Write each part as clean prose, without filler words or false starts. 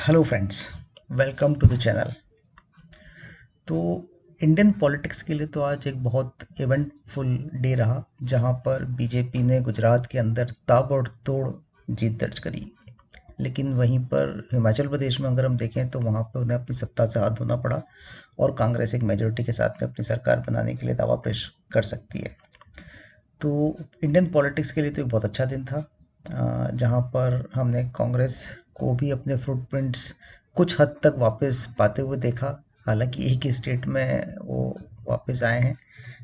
Hello friends, welcome to the channel. तो Indian politics के लिए तो आज एक बहुत इवेंटफुल डे रहा, जहां पर बीजेपी ने गुजरात के अंदर ताबड़तोड़ जीत दर्ज करी। लेकिन वहीं पर हिमाचल प्रदेश में अगर हम देखें तो वहां पर उन्हें अपनी सत्ता से हाथ धोना पड़ा और कांग्रेस एक मेजोरिटी के साथ में अपनी सरकार बनाने के लिए दावा पेश कर सकती है। तो इंडियन पॉलिटिक्स के लिए तो एक बहुत अच्छा दिन था, जहां पर हमने कांग्रेस को भी अपने फुटप्रिंट्स कुछ हद तक वापस पाते हुए देखा। हालांकि एक ही स्टेट में वो वापस आए हैं,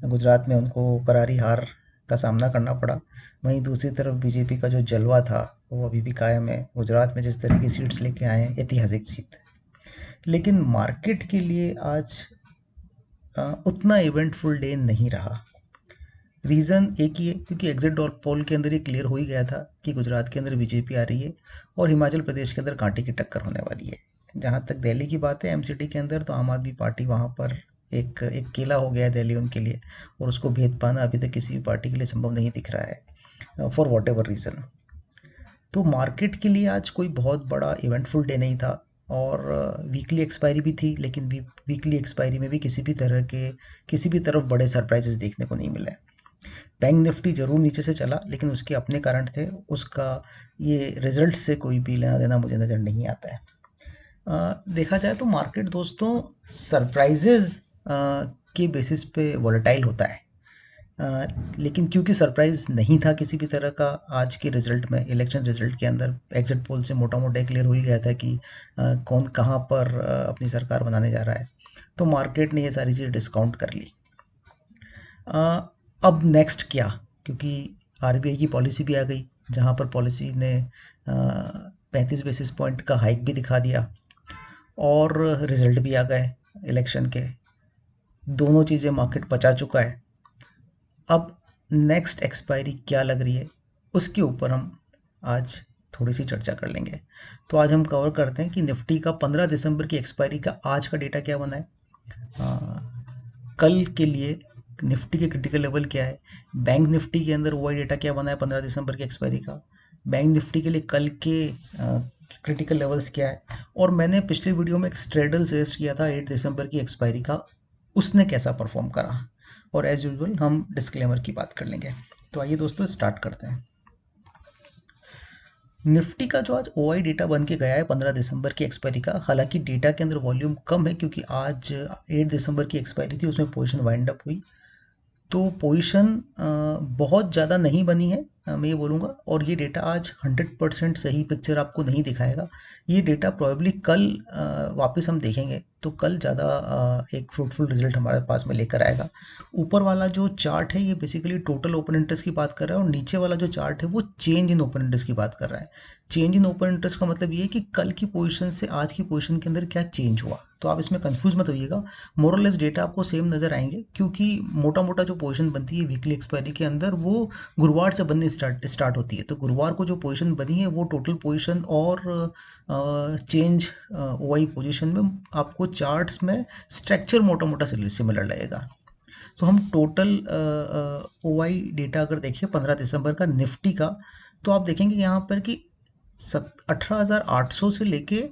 गुजरात में उनको करारी हार का सामना करना पड़ा। वहीं दूसरी तरफ बीजेपी का जो जलवा था वो अभी भी कायम है। गुजरात में जिस तरह की सीट्स लेके आए हैं, ऐतिहासिक जीत। लेकिन मार्केट के लिए आज उतना इवेंटफुल डे नहीं रहा। रीज़न एक ही है, क्योंकि एग्जिट पोल के अंदर ये क्लियर हो ही गया था कि गुजरात के अंदर बीजेपी आ रही है और हिमाचल प्रदेश के अंदर कांटे की टक्कर होने वाली है। जहाँ तक दिल्ली की बात है, एमसीडी के अंदर तो आम आदमी पार्टी वहाँ पर एक एक केला हो गया है दिल्ली उनके लिए, और उसको भेद पाना अभी तक किसी भी पार्टी के लिए संभव नहीं दिख रहा है, फॉर वॉट एवर रीज़न। तो मार्केट के लिए आज कोई बहुत बड़ा इवेंटफुल डे नहीं था। और वीकली एक्सपायरी भी थी, लेकिन वीकली एक्सपायरी में भी किसी भी तरफ बड़े सरप्राइजेस देखने को नहीं मिले। बैंक निफ्टी जरूर नीचे से चला, लेकिन उसके अपने कारण थे। उसका ये रिजल्ट से कोई भी लेना देना मुझे नज़र नहीं आता है। देखा जाए तो मार्केट दोस्तों सरप्राइजेज के बेसिस पे वॉलेटाइल होता है। लेकिन क्योंकि सरप्राइज नहीं था किसी भी तरह का आज के रिजल्ट में, इलेक्शन रिजल्ट के अंदर एग्जिट पोल से मोटा मोटा क्लियर हो ही गया था कि कौन कहाँ पर अपनी सरकार बनाने जा रहा है। तो मार्केट ने ये सारी चीज़ डिस्काउंट कर ली। अब नेक्स्ट क्या, क्योंकि आरबीआई की पॉलिसी भी आ गई, जहां पर पॉलिसी ने 35 बेसिस पॉइंट का हाइक भी दिखा दिया और रिजल्ट भी आ गए इलेक्शन के। दोनों चीज़ें मार्केट पचा चुका है। अब नेक्स्ट एक्सपायरी क्या लग रही है, उसके ऊपर हम आज थोड़ी सी चर्चा कर लेंगे। तो आज हम कवर करते हैं कि निफ्टी का 15 दिसंबर की एक्सपायरी का आज का डेटा क्या बना है, कल के लिए निफ्टी के क्रिटिकल लेवल क्या है, बैंक निफ्टी के अंदर वो डेटा क्या बना है 15 दिसंबर की एक्सपायरी का, बैंक निफ्टी के लिए कल के क्रिटिकल लेवल्स क्या है, और मैंने पिछले वीडियो में एक स्ट्रेडल सजेस्ट किया था 8 दिसंबर की एक्सपायरी का, उसने कैसा परफॉर्म करा। और एज यूजुअल हम डिस्क्लेमर की बात कर लेंगे। तो आइए दोस्तों स्टार्ट करते हैं। निफ्टी का जो आज ओआई डेटा बन के गया है 15 दिसंबर की एक्सपायरी का, हालांकि डेटा के अंदर वॉल्यूम कम है क्योंकि आज 8 दिसंबर की एक्सपायरी थी, उसमें पोजीशन वाइंड अप हुई। तो पोजीशन बहुत ज़्यादा नहीं बनी है, मैं ये बोलूँगा। और ये डेटा आज 100% सही पिक्चर आपको नहीं दिखाएगा। ये डेटा प्रोबेबली कल वापस हम देखेंगे तो कल ज़्यादा एक फ्रूटफुल रिजल्ट हमारे पास में लेकर आएगा। ऊपर वाला जो चार्ट है ये बेसिकली टोटल ओपन इंटरेस्ट की बात कर रहा है, और नीचे वाला जो चार्ट है वो चेंज इन ओपन इंटरेस्ट की बात कर रहा है। चेंज इन ओपन इंटरेस्ट का मतलब ये है कि कल की पोजीशन से आज की पोजीशन के अंदर क्या चेंज हुआ। तो आप इसमें कंफ्यूज मत होइएगा, मोरलेस डेटा आपको सेम नज़र आएंगे, क्योंकि मोटा मोटा जो पोजीशन बनती है वीकली एक्सपायरी के अंदर वो गुरुवार से बननी स्टार्ट होती है। तो गुरुवार को जो पोजीशन बनी है वो टोटल पोजीशन और चेंज ओआई पोजीशन में आपको चार्ट्स में स्ट्रक्चर मोटा मोटा सिमिलर लगेगा। तो हम टोटल ओआई डेटा अगर देखें 15 दिसंबर का निफ्टी का, तो आप देखेंगे यहाँ पर कि 18,800 से लेके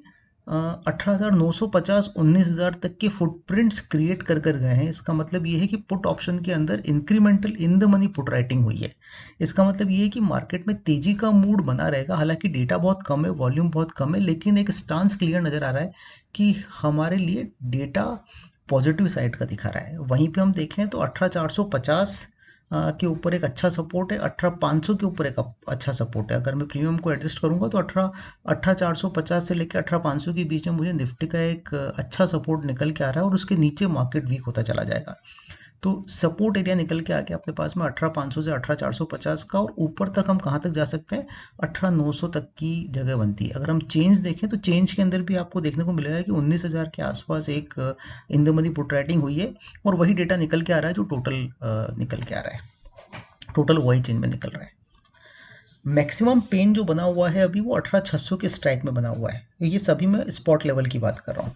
18,950 19,000 तक के फुटप्रिंट्स क्रिएट कर कर गए हैं। इसका मतलब ये है कि पुट ऑप्शन के अंदर incremental in the money put writing हुई है। इसका मतलब ये है कि मार्केट में तेजी का मूड बना रहेगा। हालांकि डेटा बहुत कम है, वॉल्यूम बहुत कम है, लेकिन एक स्टांस क्लियर नज़र आ रहा है कि हमारे लिए डेटा पॉजिटिव साइड का दिखा रहा है। वहीं पे हम देखें तो 18,450 के ऊपर एक अच्छा सपोर्ट है, 18,500 के ऊपर एक अच्छा सपोर्ट है। अगर मैं प्रीमियम को एडजस्ट करूंगा तो 18,450 से लेकर 18,500 के बीच में मुझे निफ्टी का एक अच्छा सपोर्ट निकल के आ रहा है, और उसके नीचे मार्केट वीक होता चला जाएगा। तो सपोर्ट एरिया निकल के आ गया अपने पास में 18,500 से 18,450 का, और ऊपर तक हम कहाँ तक जा सकते हैं, 18,900 तक की जगह बनती है। अगर हम चेंज देखें तो चेंज के अंदर भी आपको देखने को मिलेगा कि 19,000 के आसपास एक in the money put writing हुई है, और वही डेटा निकल के आ रहा है जो टोटल निकल के आ रहा है, टोटल वही चेंज में निकल रहा है। मैक्सिमम पेन जो बना हुआ है अभी वो 18,600 के स्ट्राइक में बना हुआ है। ये सभी मैं स्पॉट लेवल की बात कर रहा हूँ।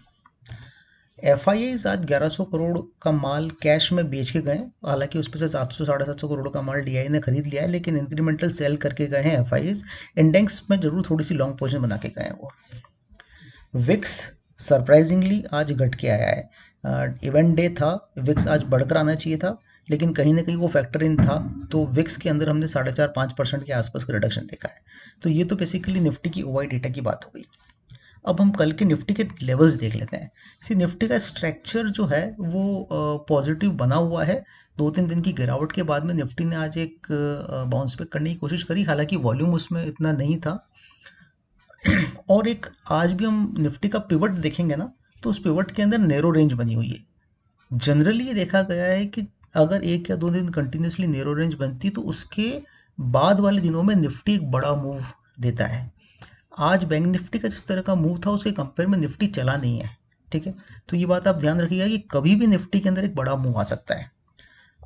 एफआईआईज आज 1100 करोड़ का माल कैश में बेच के गए। हालांकि उस पर से 700 750 करोड़ का माल डीआई ने खरीद लिया है, लेकिन इंक्रीमेंटल सेल करके गए हैं एफआईआईज। इंडेक्स में जरूर थोड़ी सी लॉन्ग पोजीशन बना के गए हैं वो। विक्स सरप्राइजिंगली आज घट के आया है। इवेंट डे था, विक्स आज बढ़कर आना चाहिए था, लेकिन कहीं ना कहीं वो फैक्टर इन था, तो विक्स के अंदर हमने 4.5-5% के आसपास का रिडक्शन देखा है। तो ये तो बेसिकली निफ्टी की ओवाई डेटा की बात हो गई। अब हम कल के निफ्टी के लेवल्स देख लेते हैं। इसी निफ्टी का स्ट्रक्चर जो है वो पॉजिटिव बना हुआ है। 2-3 दिन की गिरावट के बाद में निफ्टी ने आज एक बाउंस बैक करने की कोशिश करी, हालांकि वॉल्यूम उसमें इतना नहीं था। और एक आज भी हम निफ्टी का पिवट देखेंगे ना, तो उस पिवट के अंदर नैरो रेंज बनी हुई है। जनरली ये देखा गया है कि अगर 1 या 2 दिन कंटिन्यूसली नैरो रेंज बनती तो उसके बाद वाले दिनों में निफ्टी एक बड़ा मूव देता है। आज बैंक निफ्टी का जिस तरह का मूव था उसके कंपेयर में निफ्टी चला नहीं है। ठीक है, तो ये बात आप ध्यान रखिएगा कि कभी भी निफ्टी के अंदर एक बड़ा मूव आ सकता है।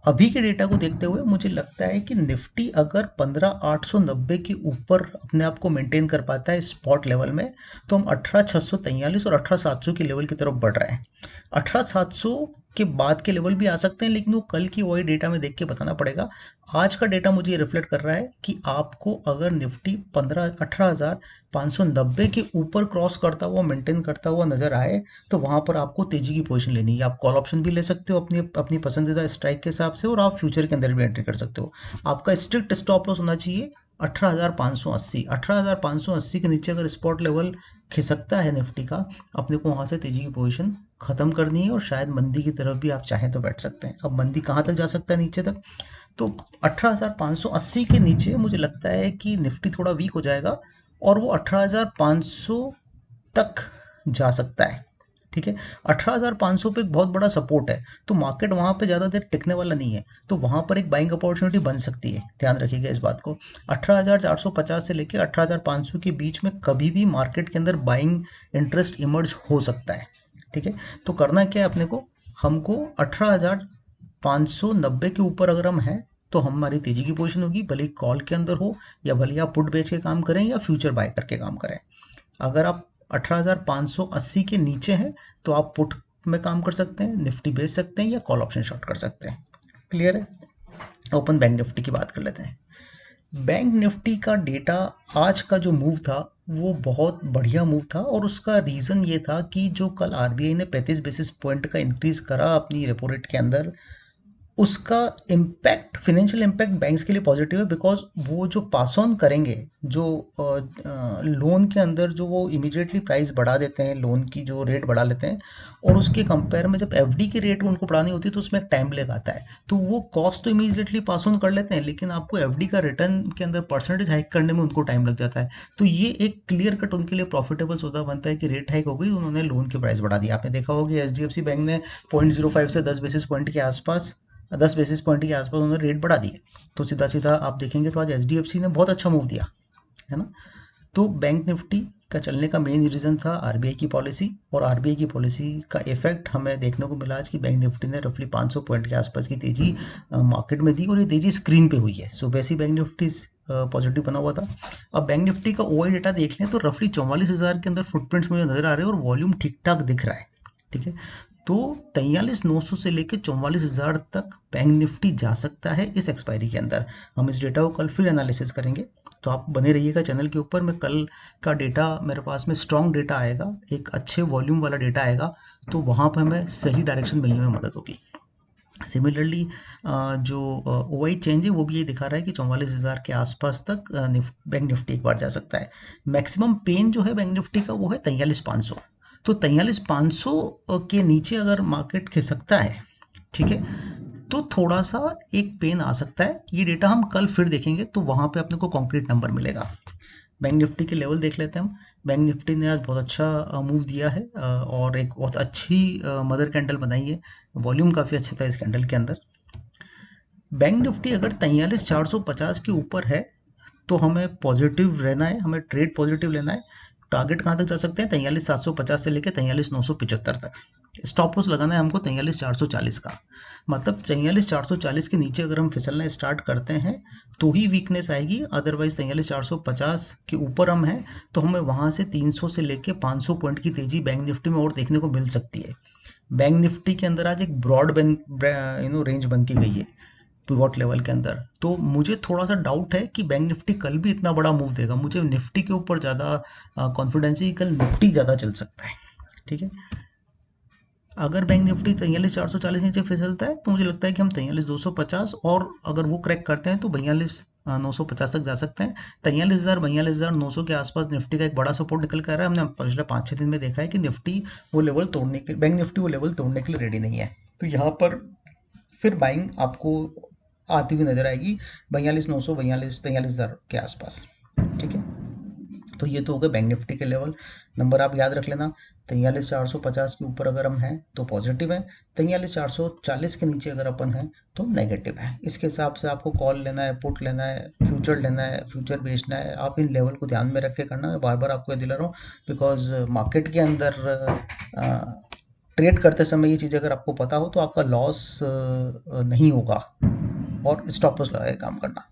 अभी के डेटा को देखते हुए मुझे लगता है कि निफ्टी अगर 15,890 के ऊपर अपने आप को मेंटेन कर पाता है स्पॉट लेवल में, तो हम 18,643 और 18,700 के लेवल की तरफ बढ़ रहे हैं। 18,700 के बाद के लेवल भी आ सकते हैं, लेकिन वो कल की वही डेटा में देख के बताना पड़ेगा। आज का डेटा मुझे रिफ्लेक्ट कर रहा है कि आपको अगर निफ्टी 18,590 के ऊपर क्रॉस करता हुआ मेंटेन करता हुआ नजर आए, तो वहां पर आपको तेजी की पोजीशन लेनी है। आप कॉल ऑप्शन भी ले सकते हो अपनी अपनी पसंदीदा स्ट्राइक के हिसाब से, और आप फ्यूचर के अंदर भी एंट्री कर सकते हो। आपका स्ट्रिक्ट स्टॉप लॉस होना चाहिए 18,580। 18,580 के नीचे अगर स्पॉट लेवल खिसकता है निफ्टी का, अपने को वहां से तेजी की पोजीशन खत्म करनी है, और शायद मंदी की तरफ भी आप चाहें तो बैठ सकते हैं। अब मंदी कहाँ तक जा सकता है नीचे तक, तो 18,580 के नीचे मुझे लगता है कि निफ्टी थोड़ा वीक हो जाएगा, और वो 18,500 तक जा सकता है। ठीक है, 18,500 पे एक बहुत बड़ा सपोर्ट है, तो मार्केट वहां पे ज़्यादा देर टिकने वाला नहीं है, तो वहां पर एक बाइंग अपॉर्चुनिटी बन सकती है। ध्यान रखिएगा इस बात को। 18,450 से लेकर 18,500 के बीच में कभी भी मार्केट के अंदर बाइंग इंटरेस्ट इमर्ज हो सकता है। ठीक है, तो करना क्या है अपने को, हमको 18,590 के ऊपर अगर हम हैं, तो हमारी तेजी की पोजीशन होगी, भले ही कॉल के अंदर हो या भले ही आप पुट बेच के काम करें या फ्यूचर बाय करके काम करें। अगर आप 18,580 के नीचे हैं, तो आप पुट में काम कर सकते हैं, निफ्टी बेच सकते हैं या कॉल ऑप्शन शॉर्ट कर सकते हैं। क्लियर है। ओपन बैंक निफ्टी की बात कर लेते हैं। बैंक निफ्टी का डेटा आज का जो मूव था वो बहुत बढ़िया मूव था, और उसका रीज़न ये था कि जो कल आरबीआई ने 35 बेसिस पॉइंट का इंक्रीज करा अपनी रेपो रेट के अंदर, उसका इम्पैक्ट, फाइनेंशियल इम्पैक्ट बैंक्स के लिए पॉजिटिव है, बिकॉज वो जो पास ऑन करेंगे, जो लोन के अंदर जो वो इमीडिएटली प्राइस बढ़ा देते हैं, लोन की जो रेट बढ़ा लेते हैं, और उसके कंपेयर में जब एफडी की रेट उनको बढ़ानी होती है तो उसमें टाइम लग आता है, तो वो कॉस्ट तो इमीडिएटली पास ऑन कर लेते हैं, लेकिन आपको एफडी का रिटर्न के अंदर परसेंटेज हाइक करने में उनको टाइम लग जाता है। तो ये एक क्लियर कट उनके लिए प्रॉफिटेबल सौदा बनता है कि रेट हाइक हो गई, उन्होंने लोन की प्राइस बढ़ा दी। आपने देखा होगा एचडीएफसी बैंक ने 0.05 से 10 बेसिस पॉइंट के आसपास, 10 बेसिस पॉइंट के आसपास उन्होंने रेट बढ़ा दिए। तो सीधा सीधा आप देखेंगे तो आज एचडीएफसी ने बहुत अच्छा मूव दिया है ना। तो बैंक निफ्टी का चलने का मेन रीज़न था आरबीआई की पॉलिसी, और आरबीआई की पॉलिसी का इफेक्ट हमें देखने को मिला आज कि बैंक निफ्टी ने रफली 500 पॉइंट के आसपास की तेजी मार्केट में दी, और ये तेजी स्क्रीन पे हुई है। सुबह से बैंक निफ्टी पॉजिटिव बना हुआ था। अब बैंक निफ्टी का ओआई डेटा देख लें तो रफली 44,000 के अंदर फुटप्रिंट्स मुझे नजर आ रहे हैं, और वॉल्यूम ठीक ठाक दिख रहा है। ठीक है, तो 43,900 से लेकर 44,000 तक बैंक निफ्टी जा सकता है इस एक्सपायरी के अंदर। हम इस डेटा को कल फिर एनालिसिस करेंगे, तो आप बने रहिएगा चैनल के ऊपर। मैं कल का डेटा मेरे पास में स्ट्रॉन्ग डेटा आएगा, एक अच्छे वॉल्यूम वाला डेटा आएगा, तो वहाँ पर हमें सही डायरेक्शन मिलने में मदद होगी। सिमिलरली जो ओआई चेंज है वो भी ये दिखा रहा है कि 44,000 के आसपास तक बैंक निफ्टी एक बार जा सकता है। मैक्सिमम पेन जो है बैंक निफ्टी का वो है 43,500। तो 43,500 के नीचे अगर मार्केट खिसकता है, ठीक है, तो थोड़ा सा एक पेन आ सकता है। ये डेटा हम कल फिर देखेंगे, तो वहाँ पे अपने को कॉन्क्रीट नंबर मिलेगा। बैंक निफ्टी के लेवल देख लेते हैं हम। बैंक निफ्टी ने आज बहुत अच्छा मूव दिया है, और एक बहुत अच्छी मदर कैंडल बनाई है। वॉल्यूम काफ़ी अच्छा था इस कैंडल के अंदर। बैंक निफ्टी अगर 43,450 के ऊपर है, तो हमें पॉजिटिव रहना है, हमें ट्रेड पॉजिटिव लेना है। टारगेट कहाँ तक जा सकते हैं, 43,750 से लेकर 43,975 तक। स्टॉप लॉस लगाना है हमको 43,440 का। मतलब 43,440 के नीचे अगर हम फिसलना स्टार्ट करते हैं तो ही वीकनेस आएगी, अदरवाइज 43,450 के ऊपर हम हैं तो हमें वहाँ से 300 से लेकर 500 पॉइंट की तेजी बैंक निफ्टी में और देखने को मिल सकती है। बैंक निफ्टी के अंदर आज एक ब्रॉड रेंज बन के गई है। पिवट लेवल के अंदर। तो मुझे थोड़ा सा डाउट है कि बैंक निफ्टी कल भी इतना बड़ा मूव देगा। मुझे निफ्टी के ऊपर ज़्यादा कॉन्फिडेंस है कि कल निफ्टी ज़्यादा चल सकता है। ठीक है, अगर बैंक निफ्टी 43,440 नीचे फिसलता है तो मुझे लगता है कि हम 43,250, और अगर वो क्रैक करते हैं तो 42,950 तक जा सकते हैं। 42,000 के आसपास निफ्टी का एक बड़ा सपोर्ट निकल कर आ रहा है। हमने पिछले 5-6 दिन में देखा है कि निफ्टी वो लेवल तोड़ने के बैंक निफ्टी वो लेवल तोड़ने के लिए रेडी नहीं है। तो यहाँ पर फिर बाइंग आपको आती हुई नजर आएगी 42,900, 43,000 के आसपास। ठीक है, तो ये तो हो गए बैंक निफ्टी के लेवल। नंबर आप याद रख लेना, 43,450 के ऊपर अगर हम हैं तो पॉजिटिव है, 43,440 के नीचे अगर अपन हैं तो नेगेटिव है। इसके हिसाब से आपको कॉल लेना है, पुट लेना है, फ्यूचर लेना है, फ्यूचर बेचना है। आप इन लेवल को ध्यान में रख के करना। मैं बार बार आपको ये दिला रहा हूँ, बिकॉज मार्केट के अंदर ट्रेड करते समय ये चीज़ अगर आपको पता हो तो आपका लॉस नहीं होगा, और स्टॉप लॉस लगा के काम करना।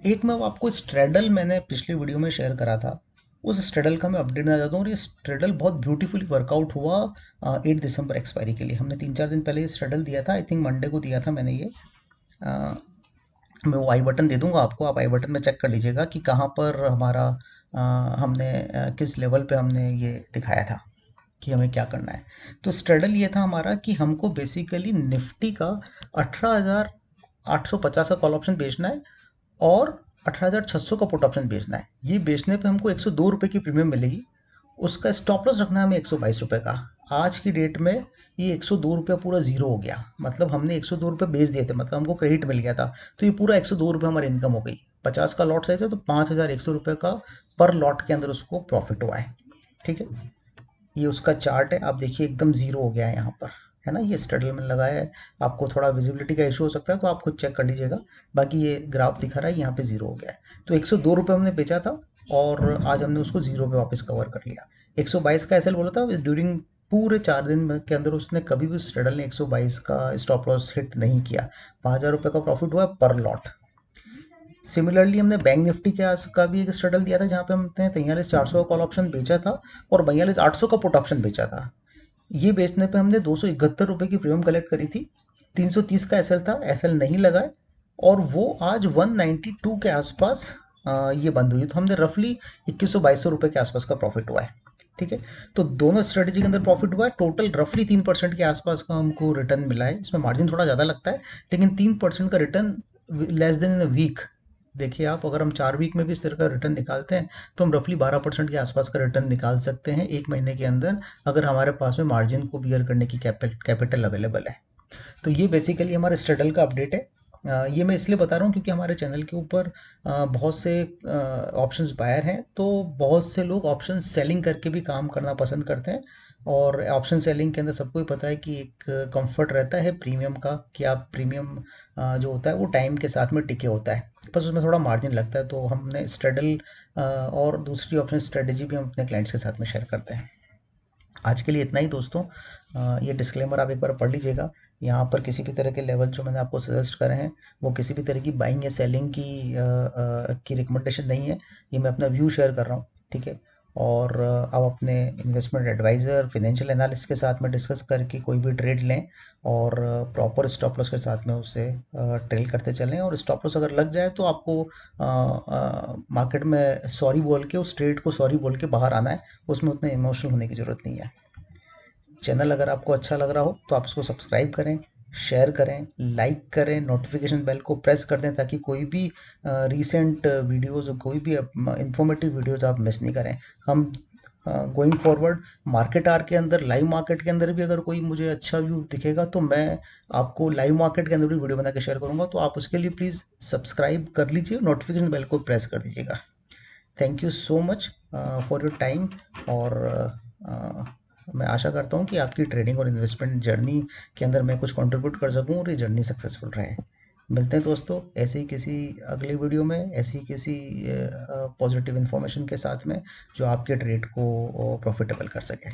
एक मैं आपको स्ट्रेडल मैंने पिछली वीडियो में शेयर करा था, उस स्ट्रेडल का मैं अपडेट देना चाहता हूँ। और ये स्ट्रेडल बहुत ब्यूटीफुली वर्कआउट हुआ 8 दिसंबर एक्सपायरी के लिए। हमने 3-4 दिन पहले ये स्ट्रेडल दिया था, आई थिंक मंडे को दिया था मैंने ये। मैं वो आई बटन दे दूंगा आपको, आप आई बटन में चेक कर लीजिएगा कि कहाँ पर हमारा हमने किस लेवल पे हमने ये दिखाया था कि हमें क्या करना है। तो स्ट्रेडल ये था हमारा कि हमको बेसिकली निफ्टी का 18,850 का कॉल ऑप्शन बेचना है और 18,600 का पुट ऑप्शन बेचना है। ये बेचने पे हमको 102 रुपये की प्रीमियम मिलेगी। उसका स्टॉप लॉस रखना है हमें 122 रुपये का। आज की डेट में ये 102 रुपये पूरा जीरो हो गया, मतलब हमने 102 रुपये बेच दिए थे, मतलब हमको क्रेडिट मिल गया था। तो ये पूरा 102 रुपये हमारी इनकम हो गई। 50 का लॉट साइज है तो 5,100 रुपये का पर लॉट के अंदर उसको प्रॉफिट हुआ है। ठीक है, ये उसका चार्ट है, आप देखिए एकदम जीरो हो गया है यहाँ पर, है ना। ये स्ट्रगल में लगा है, आपको थोड़ा विजिबिलिटी का इशू हो सकता है तो आप खुद चेक कर लीजिएगा। बाकी ये ग्राफ दिखा रहा है यहाँ पे जीरो हो गया है। तो 102 रुपये हमने बेचा था और आज हमने उसको जीरो पे वापस कवर कर लिया। 122 का एसएल बोला था ड्यूरिंग पूरे 4 दिन के अंदर, उसने कभी भी स्ट्रेडल ने 122 का स्टॉप लॉस हिट नहीं किया। 5,000 रुपये का प्रॉफिट हुआ पर लॉट। सिमिलरली हमने बैंक निफ्टी के आस का भी एक स्ट्रगल दिया था जहाँ पे हमने 43,400 का कॉल ऑप्शन बेचा था और 42,800 का पुट ऑप्शन बेचा था। ये बेचने पे हमने 271 रुपये की प्रीमियम कलेक्ट करी थी। 330 का एसएल था, एसएल नहीं लगा है, और वो आज 192 के आसपास ये बंद हुई। तो हमने रफली 2100-2200 रुपये के आसपास का प्रॉफिट हुआ है। ठीक है, तो दोनों स्ट्रेटेजी के अंदर प्रॉफिट हुआ है। टोटल रफली 3% के आसपास का हमको रिटर्न मिला है। इसमें मार्जिन थोड़ा ज़्यादा लगता है, लेकिन 3% का return less than in a week. देखिए आप, अगर हम 4 वीक में भी इस तरह का रिटर्न निकालते हैं तो हम रफली 12% के आसपास का रिटर्न निकाल सकते हैं 1 महीने के अंदर, अगर हमारे पास में मार्जिन को बियर करने की कैपिटल अवेलेबल है। तो ये बेसिकली हमारे स्ट्रगल का अपडेट है। ये मैं इसलिए बता रहा हूँ क्योंकि हमारे चैनल के ऊपर बहुत से ऑप्शंस बायर हैं, तो बहुत से लोग ऑप्शन सेलिंग करके भी काम करना पसंद करते हैं। और ऑप्शन सेलिंग के अंदर सबको ही पता है कि एक कंफर्ट रहता है प्रीमियम का, कि आप प्रीमियम जो होता है वो टाइम के साथ में टिके होता है, बस उसमें थोड़ा मार्जिन लगता है। तो हमने स्ट्रेडल और दूसरी ऑप्शन स्ट्रेटेजी भी हम अपने क्लाइंट्स के साथ में शेयर करते हैं। आज के लिए इतना ही दोस्तों। ये डिस्क्लेमर आप एक बार पढ़ लीजिएगा। यहाँ पर किसी भी तरह के लेवल जो मैंने आपको सजेस्ट करे हैं वो किसी भी तरह की बाइंग या सेलिंग की रिकमेंडेशन नहीं है। ये मैं अपना व्यू शेयर कर रहा हूँ। ठीक है, और आप अपने इन्वेस्टमेंट एडवाइज़र, फाइनेंशियल एनालिस्ट के साथ में डिस्कस करके कोई भी ट्रेड लें और प्रॉपर स्टॉप लॉस के साथ में उसे ट्रेल करते चलें। और स्टॉप लॉस अगर लग जाए तो आपको मार्केट में सॉरी बोल के, उस ट्रेड को सॉरी बोल के बाहर आना है, उसमें उतने इमोशनल होने की ज़रूरत नहीं है। चैनल अगर आपको अच्छा लग रहा हो तो आप इसको सब्सक्राइब करें, शेयर करें, लाइक करें, नोटिफिकेशन बेल को प्रेस कर दें ताकि कोई भी रीसेंट वीडियोस, कोई भी इंफॉर्मेटिव वीडियोस आप मिस नहीं करें। हम गोइंग फॉरवर्ड मार्केट आर के अंदर, लाइव मार्केट के अंदर भी अगर कोई मुझे अच्छा व्यू दिखेगा तो मैं आपको लाइव मार्केट के अंदर भी वीडियो बना के शेयर करूंगा। तो आप उसके लिए प्लीज़ सब्सक्राइब कर लीजिए, नोटिफिकेशन बेल को प्रेस कर दीजिएगा। Thank you so much for your time. और मैं आशा करता हूँ कि आपकी ट्रेडिंग और इन्वेस्टमेंट जर्नी के अंदर मैं कुछ कंट्रीब्यूट कर सकूँ और ये जर्नी सक्सेसफुल रहे। मिलते हैं दोस्तों ऐसे ही किसी अगली वीडियो में, ऐसी किसी पॉजिटिव इन्फॉर्मेशन के साथ में जो आपके ट्रेड को प्रॉफिटेबल कर सके।